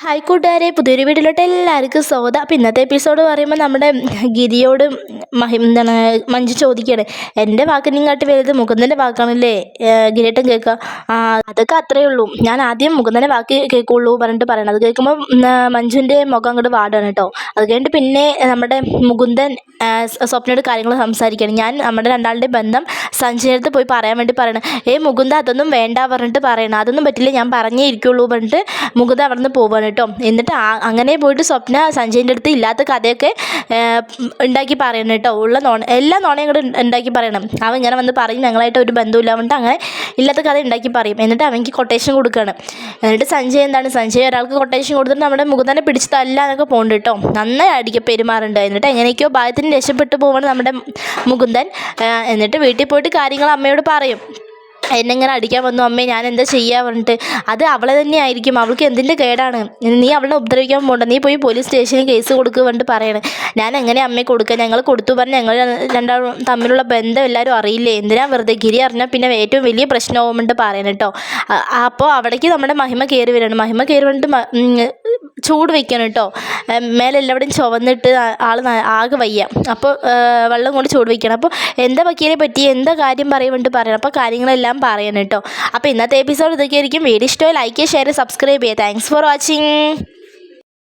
Hi കൂട്ടുകാരെ, പുതിയൊരു വീട്ടിലോട്ട് എല്ലാവർക്കും സ്വാഗതം. അപ്പോൾ ഇന്നത്തെ എപ്പിസോഡ് പറയുമ്പോൾ നമ്മുടെ ഗിരിയോട് മഞ്ജു ചോദിക്കുകയാണ്, എൻ്റെ വാക്കിനെക്കാട്ടി വലുത് മുകുന്ദൻ്റെ വാക്കാണല്ലേ ഗിരിയേട്ടൻ കേൾക്കുക. അതൊക്കെ അത്രയേ ഉള്ളൂ, ഞാൻ ആദ്യം മുകുന്ദൻ്റെ വാക്ക് കേൾക്കുള്ളൂ പറഞ്ഞിട്ട് പറയണം. അത് കേൾക്കുമ്പോൾ മഞ്ജുവിൻ്റെ മുഖം അങ്ങോട്ട് വാടാണ് കേട്ടോ. അത് കഴിഞ്ഞിട്ട് പിന്നെ നമ്മുടെ മുകുന്ദൻ സ്വപ്നയോട് കാര്യങ്ങൾ സംസാരിക്കുകയാണ്. ഞാൻ നമ്മുടെ രണ്ടാളുടെ ബന്ധം സഞ്ജയുടെ അടുത്ത് പോയി പറയാൻ വേണ്ടി പറയണം. മുകുന്ദ അതൊന്നും വേണ്ട പറഞ്ഞിട്ട് പറയണം, അതൊന്നും പറ്റില്ല, ഞാൻ പറഞ്ഞേ ഇരിക്കുള്ളൂ പറഞ്ഞിട്ട് മുകുന്ദ അവിടെ നിന്ന് പോവാണ് കേട്ടോ. എന്നിട്ട് അങ്ങനെ പോയിട്ട് സ്വപ്ന സഞ്ജയിൻ്റെ അടുത്ത് ഇല്ലാത്ത കഥയൊക്കെ ഉണ്ടാക്കി പറയണം കേട്ടോ. ഉള്ള എല്ലാ നോണയും കൂടെ ഉണ്ടാക്കി പറയണം. അവൻ ഇങ്ങനെ വന്ന് പറയും ഞങ്ങളായിട്ട് ഒരു ബന്ധമില്ല പറഞ്ഞിട്ട് അങ്ങനെ ഇല്ലാത്ത കഥ ഉണ്ടാക്കി പറയും. എന്നിട്ട് അവൻക്ക് കൊട്ടേഷൻ കൊടുക്കുകയാണ്. എന്നിട്ട് സഞ്ജയ് ഒരാൾക്ക് കൊട്ടേഷൻ കൊടുത്തിട്ട് നമ്മുടെ മുകുന്ദനെ പിടിച്ച് തല്ല എന്നൊക്കെ പോകുന്നുണ്ട് കേട്ടോ. നന്നായി പെരുമാറുണ്ട്. എന്നിട്ട് എങ്ങനെയൊക്കെയോ ഭാഗത്തിന് രക്ഷപ്പെട്ടു പോവാണ് നമ്മുടെ മുകുന്ദൻ. എന്നിട്ട് വീട്ടിൽ പോയിട്ട് കാര്യങ്ങൾ അമ്മയോട് പറയും. എന്നെങ്ങനെ അടിക്കാൻ വന്നു അമ്മേ, ഞാൻ എന്താ ചെയ്യുക പറഞ്ഞിട്ട്. അത് അവളെ തന്നെ ആയിരിക്കും, അവൾക്ക് എന്തിൻ്റെ കേടാണ്, നീ അവളെ ഉപദ്രവിക്കാൻ പോകണ്ട, നീ പോയി പോലീസ് സ്റ്റേഷനിൽ കേസ് കൊടുക്കുക പറഞ്ഞിട്ട് പറയണേ. ഞാൻ എങ്ങനെ അമ്മയെ കൊടുക്കുക, ഞങ്ങൾ കൊടുത്തു പറഞ്ഞ് ഞങ്ങൾ രണ്ടാളും തമ്മിലുള്ള ബന്ധം എല്ലാവരും അറിയില്ലേ, എന്തിനാ വെറുതെ, ഗിരി അറിഞ്ഞാൽ പിന്നെ ഏറ്റവും വലിയ പ്രശ്നമാവും പറഞ്ഞിട്ട് പറയണം കേട്ടോ. അപ്പോൾ അവിടേക്ക് നമ്മുടെ മഹിമ കയറി വരണം. മഹിമ കയറി വന്നിട്ട് ചൂട് വയ്ക്കണം കേട്ടോ. മേലെ എല്ലാവരുടെയും ചുവന്നിട്ട് ആൾ ആകെ വയ്യ. അപ്പോൾ വെള്ളം കൊണ്ട് ചൂട് വയ്ക്കണം. അപ്പോൾ എന്താ വക്കീലെ പറ്റി, എന്താ കാര്യം പറയുമെന്നിട്ട് പറയണം. അപ്പോൾ കാര്യങ്ങളെല്ലാം പറയണം കേട്ടോ. അപ്പോൾ ഇന്നത്തെ എപ്പിസോഡ് ഇതൊക്കെ ആയിരിക്കും. വീഡിയോ ഇഷ്ടമായി ലൈക്ക് ചെയ്യുക, ഷെയർ, സബ്സ്ക്രൈബ് ചെയ്യുക. Thanks for watching.